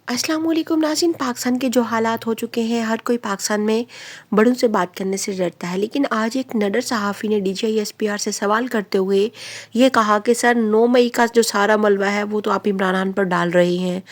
अस्सलाम वालेकुम नाज़रीन। पाकिस्तान के जो हालात हो चुके हैं, हर कोई पाकिस्तान में बड़ों से बात करने से डरता है, लेकिन आज एक निडर सहाफ़ी ने DGI-SPR से सवाल करते हुए ये कहा कि सर 9 मई का जो सारा मलबा है वो तो आप इमरान खान पर डाल रहे हैं।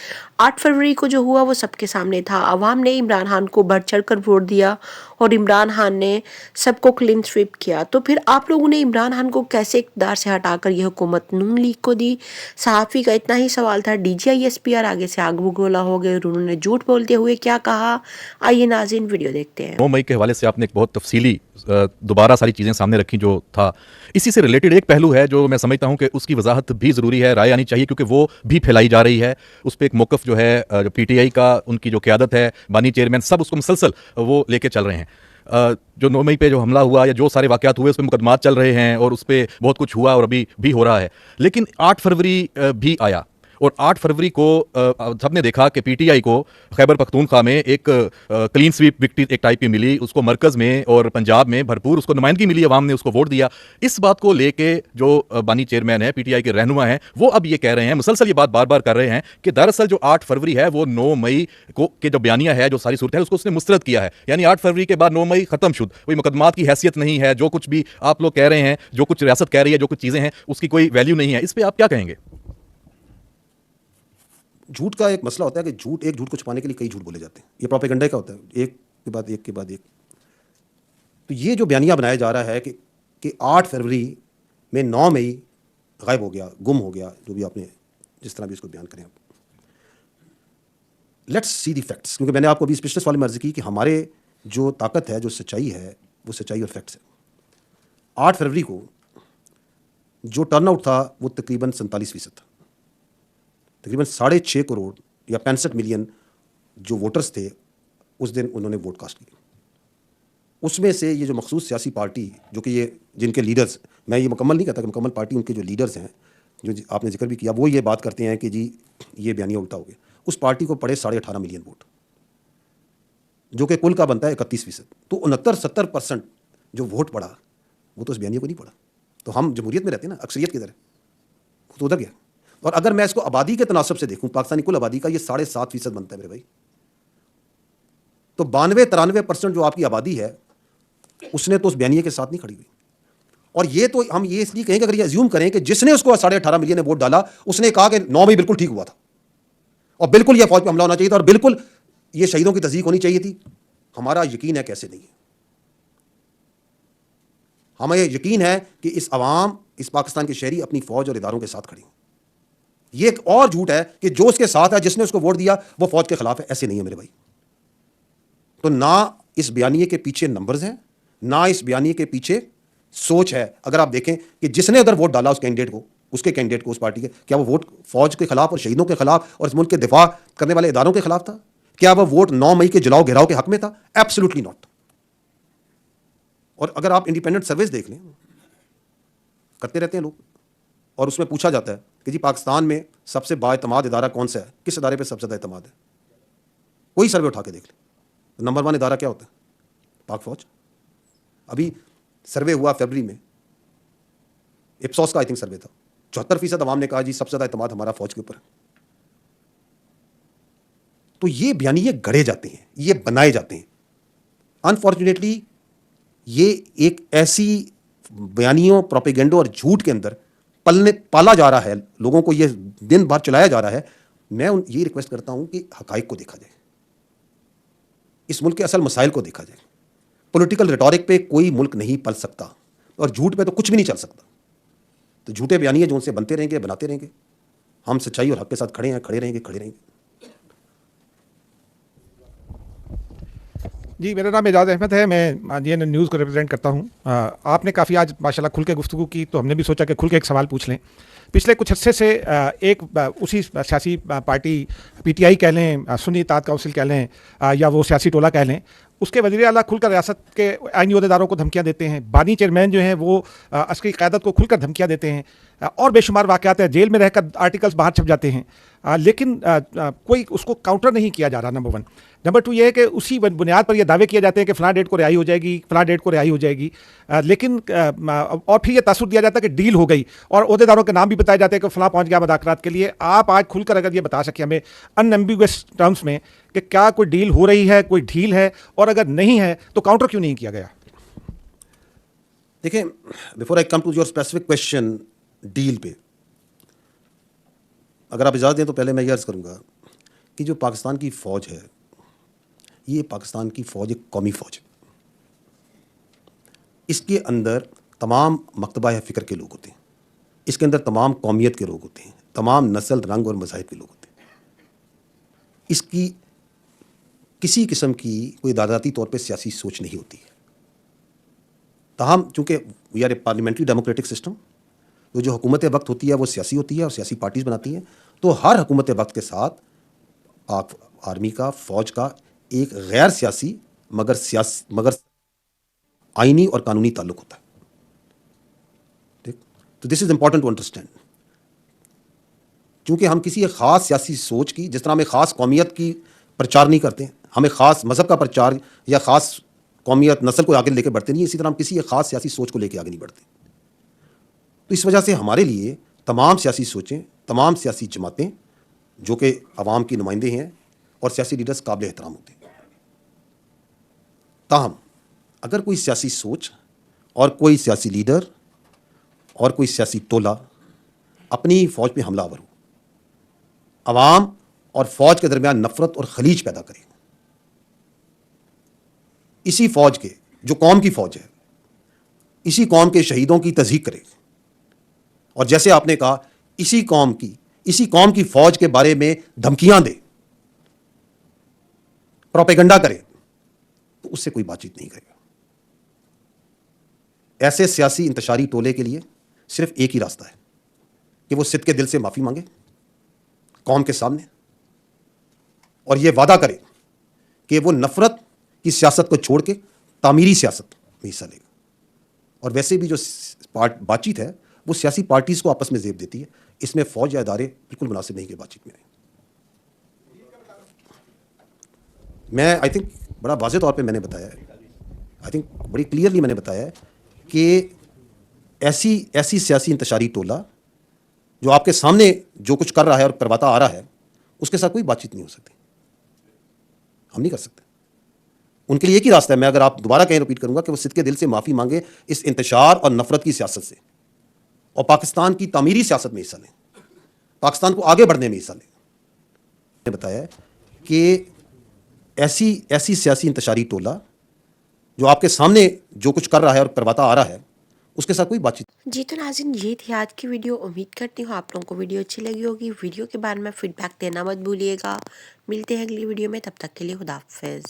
8 फरवरी को जो हुआ वो सबके सामने था। अवाम ने इमरान खान को बढ़ चढ़ कर वोट दिया और इमरान खान ने सबको क्लीन स्वीप किया। तो फिर आप लोगों ने इमरान खान को कैसे इक़्तिदार से हटाकर ये हुकूमत नून लीग को दी? सहाफ़ी का इतना ही सवाल था। DGI-SPR आगे से आग बगोला हो गए और उन्होंने झूठ बोलते हुए क्या कहा, आइए नाज़रीन वीडियो देखते हैं। 9 मई के हवाले से आपने एक बहुत तफसीली दोबारा सारी चीज़ें सामने रखी जो था। इसी से रिलेटेड एक पहलू है जो मैं समझता हूं कि उसकी वजाहत भी ज़रूरी है, राय आनी चाहिए, क्योंकि वो भी फैलाई जा रही है। उस पर एक मौक़िफ़ जो है जो PTI का, उनकी जो क़यादत है, बानी चेयरमैन, सब उसको मुसलसल वो लेके चल रहे हैं। जो 9 मई पे जो हमला हुआ या जो सारे वाक़यात हुए उस पर मुकदमात चल रहे हैं और उस पर बहुत कुछ हुआ और अभी भी हो रहा है। लेकिन 8 फरवरी भी आया और 8 फरवरी को सबने देखा कि PTI को खैबर पख्तूनख्वा में एक क्लीन स्वीप विक्ट्री एक टाइप की मिली, उसको मरकज़ में और पंजाब में भरपूर उसको नुमाइंदगी मिली, अवाम ने उसको वोट दिया। इस बात को लेके जो बानी चेयरमैन है, PTI के रहनुमा हैं, वो अब ये कह रहे हैं, मुसलसल ये बात बार बार कर रहे हैं कि दरअसल जो 8 फरवरी है वो 9 मई को के जो बयानिया है, जो सारी सूरत है, उसको उसने मुस्तरद किया है। यानी 8 फरवरी के बाद 9 मई ख़त्म शुद, कोई मुकदमात की हैसियत नहीं है। जो कुछ भी आप लोग कह रहे हैं, जो कुछ रियासत कह रही है, जो कुछ चीज़ें हैं, उसकी कोई वैल्यू नहीं है। इस पर आप क्या कहेंगे? झूठ का एक मसला होता है कि एक झूठ को छुपाने के लिए कई झूठ बोले जाते हैं। ये प्रोपेगेंडा का होता है, एक के बाद एक के बाद एक। तो ये जो बयानिया बनाया जा रहा है कि 8 फरवरी में 9 मई गायब हो गया, गुम हो गया, जो भी आपने जिस तरह भी इसको बयान करें आप। लेट्स सी द फैक्ट्स, क्योंकि मैंने आपको अभी पिछले सवाल में अर्ज़ की कि हमारे जो ताकत है, जो सच्चाई है, वो सच्चाई और फैक्ट्स है। 8 फरवरी को जो टर्नआउट था वो तकरीबन 47% था। तकरीबन 6.5 करोड़ या 65 मिलियन जो वोटर्स थे उस दिन उन्होंने वोट कास्ट किया। उसमें से ये जो मखसूस सियासी पार्टी, जो कि ये जिनके लीडर्स, मैं ये मुकम्मल नहीं कहता कि मुकम्मल पार्टी, उनके जो लीडर्स हैं, जो आपने जिक्र भी किया, वो ये बात करते हैं कि जी ये बयानिया उल्टा हो गया। उस पार्टी को पड़े 18.5 मिलियन वोट, जो कि कुल का बनता है 31%। तो 69-70% जो वोट पड़ा वो तो उस बयानिया को नहीं पड़ा। तो हम जमहूरियत में रहते हैं ना, अक्सरियत किधर है, वो तो उधर गया। और अगर मैं इसको आबादी के तनासब से देखूं, पाकिस्तानी कुल आबादी का ये 7.5% बनता है मेरे भाई। तो 92-93% जो आपकी आबादी है उसने तो उस बयानिए के साथ नहीं खड़ी हुई। और ये तो हम ये इसलिए कहेंगे, अगर ये अज्यूम करें कि जिसने उसको 18.5 मिलियन ने वोट डाला उसने कहा कि 9 मई बिल्कुल ठीक हुआ था और बिल्कुल ये फौज पर हमला होना चाहिए था और बिल्कुल ये शहीदों की तस्दीक होनी चाहिए थी, हमारा यकीन है कैसे नहीं है। हमें यकीन है कि इस अवाम, इस पाकिस्तान के शहरी अपनी फौज और इदारों के साथ खड़ी हैं। ये एक और झूठ है कि जो उसके साथ है, जिसने उसको वोट दिया, वो फौज के खिलाफ है। ऐसे नहीं है मेरे भाई। तो ना इस बयानिए के पीछे नंबर्स हैं, ना इस बयानिए के पीछे सोच है। अगर आप देखें कि जिसने उधर वोट डाला उस कैंडिडेट को, उसके कैंडिडेट को, उस पार्टी के, क्या वो वोट फौज के खिलाफ और शहीदों के खिलाफ और इस मुल्क के दिफा करने वाले इदारों के खिलाफ था? क्या वो वोट 9 मई के जलाओ घेराव के हक में था? Absolutely not. और अगर आप इंडिपेंडेंट सर्विस देख लें, करते रहते हैं लोग, और उसमें पूछा जाता है कि जी पाकिस्तान में सबसे बाएतमाद इदारा कौन सा है, किस इदारे पे सबसे ज़्यादा एतमाद है, कोई सर्वे उठा के देख ले, तो नंबर 1 इदारा क्या होता है? पाक फौज। अभी सर्वे हुआ फरवरी में, इप्सॉस का आई थिंक सर्वे था, 74% अवाम ने कहा जी सबसे ज़्यादा एतमाद हमारा फौज के ऊपर है। तो ये बयानिए गढ़े जाते हैं, ये बनाए जाते हैं। अनफॉर्चुनेटली ये एक ऐसी बयानियों, प्रोपेगेंडो और झूठ के अंदर पाला जा रहा है, लोगों को ये दिन भर चलाया जा रहा है। मैं ये रिक्वेस्ट करता हूं कि हकाइक को देखा जाए, इस मुल्क के असल मसाइल को देखा जाए। पॉलिटिकल रिटॉरिक पे कोई मुल्क नहीं पल सकता और झूठ पे तो कुछ भी नहीं चल सकता। तो झूठे बयानिए जो उनसे बनते रहेंगे, बनाते रहेंगे। हम सच्चाई और हक के साथ खड़े हैं, खड़े रहेंगे, खड़े रहेंगे। जी, मेरा नाम एजाज़ अहमद है, मैं JNN न्यूज़ को रिप्रेजेंट करता हूँ। आपने काफ़ी आज माशाल्लाह खुल के गुफ्तगू की, तो हमने भी सोचा कि खुल के एक सवाल पूछ लें। पिछले कुछ अरसे से उसी सियासी पार्टी PTI कह लें, सुन्नी इत्तेहाद काउंसिल कह लें, या वो सियासी टोला कह लें, उसके वज़ीर आला खुलकर रियासत के आईनी ओहदेदारों को धमकियाँ देते हैं। बानी चेयरमैन जो हैं वो अस्करी क़यादत को खुलकर धमकियाँ देते हैं और बेशुमार वाक़यात हैं। जेल में रहकर आर्टिकल्स बाहर छप जाते हैं। लेकिन कोई उसको काउंटर नहीं किया जा रहा, नंबर वन। नंबर टू ये है कि उसी बुनियाद पर ये दावे किए जाते हैं कि फलां डेट को रिहाई हो जाएगी, फलां डेट को रिहाई हो जाएगी, लेकिन और फिर ये तासुर दिया जाता है कि डील हो गई, और अहदेदारों के नाम भी बताए जाते हैं कि फलां पहुंच गया मुज़ाकरात के लिए। आप आज खुलकर अगर ये बता सकें हमें अनएम्बिगुअस टर्म्स में कि क्या कोई डील हो रही है, कोई ढील है, और अगर नहीं है तो काउंटर क्यों नहीं किया गया? देखें, before I come to your specific question deal पे, अगर आप इजाज़त दें तो पहले मैं ये अर्ज़ करूँगा कि जो पाकिस्तान की फ़ौज है, ये पाकिस्तान की फ़ौज एक कौमी फ़ौज है। इसके अंदर तमाम मकतबा फ़िक्र के लोग होते हैं, इसके अंदर तमाम कौमियत के लोग होते हैं, तमाम नस्ल, रंग और मज़ाहिब के लोग होते हैं। इसकी किसी किस्म की कोई दादाती तौर पे सियासी सोच नहीं होती है। ताहम चूँकि we are a parliamentary democratic system, तो जो हुकूमत वक्त होती है वो सियासी होती है और सियासी पार्टीज़ बनाती हैं। तो हर हुकूमत वक्त के साथ आर्मी का, फ़ौज का एक गैर सियासी मगर आइनी और कानूनी ताल्लुक़ होता है। ठीक, तो this is important to understand. चूँकि हम किसी एक ख़ास सियासी सोच की, जिस तरह हम एक ख़ास कौमियत की प्रचार नहीं करते, हम एक ख़ास मज़हब का प्रचार या ख़ास कौमियत नस्ल को आगे लेके बढ़ते नहीं, इसी तरह हम किसी एक ख़ास सियासी सोच को लेके आगे नहीं बढ़ते। तो इस वजह से हमारे लिए तमाम सियासी सोचें, तमाम सियासी जमातें जो कि अवाम की नुमाइंदे हैं और सियासी लीडर्स काबिल एहतराम होते हैं। ताहम अगर कोई सियासी सोच और कोई सियासी लीडर और कोई सियासी टोला अपनी फ़ौज पे हमलावर हो, अवाम और फ़ौज के दरमियान नफ़रत और खलीज पैदा करे, इसी फ़ौज के, जो कौम की फ़ौज है, इसी कौम के शहीदों की तज़हीक करे, और जैसे आपने कहा इसी कौम की फ़ौज के बारे में धमकियां दे, प्रोपेगेंडा करे, तो उससे कोई बातचीत नहीं करेगा। ऐसे सियासी इंतशारी टोले के लिए सिर्फ एक ही रास्ता है कि वो सिद्क़े दिल से माफ़ी मांगे कौम के सामने, और ये वादा करे कि वो नफ़रत की सियासत को छोड़ के तामीरी सियासत में हिस्सा लेगा। और वैसे भी जो बातचीत है वो सियासी पार्टीज़ को आपस में ज़ेब देती है, इसमें फ़ौज या इदारे बिल्कुल मुनासिब नहीं कि बातचीत में आए। मैं आई थिंक बड़ा वाज़ेह तौर पे मैंने बताया है, आई थिंक बड़ी क्लियरली मैंने बताया है कि ऐसी सियासी इंतशारी टोला जो आपके सामने जो कुछ कर रहा है और करवाता आ रहा है, उसके साथ कोई बातचीत नहीं हो सकती, हम नहीं कर सकते। उनके लिए एक ही रास्ता है, मैं अगर आप दोबारा कहीं रिपीट करूंगा, कि वो सिद्क़े दिल से माफ़ी मांगे इस इंतशार और नफ़रत की सियासत से, और पाकिस्तान की तामीरी सियासत में हिस्सा लें, पाकिस्तान को आगे बढ़ने में हिस्सा लें। मैंने बताया है कि ऐसी सियासी इंतशारी टोला जो आपके सामने जो कुछ कर रहा है और करवाता आ रहा है, उसके साथ कोई बातचीत। जी तो नाज़रीन, ये थी आज की वीडियो। उम्मीद करती हूँ आप लोगों को वीडियो अच्छी लगी होगी। वीडियो के बारे में फ़ीडबैक देना मत भूलिएगा। मिलते हैं अगली वीडियो में, तब तक के लिए खुदा हाफ़िज़।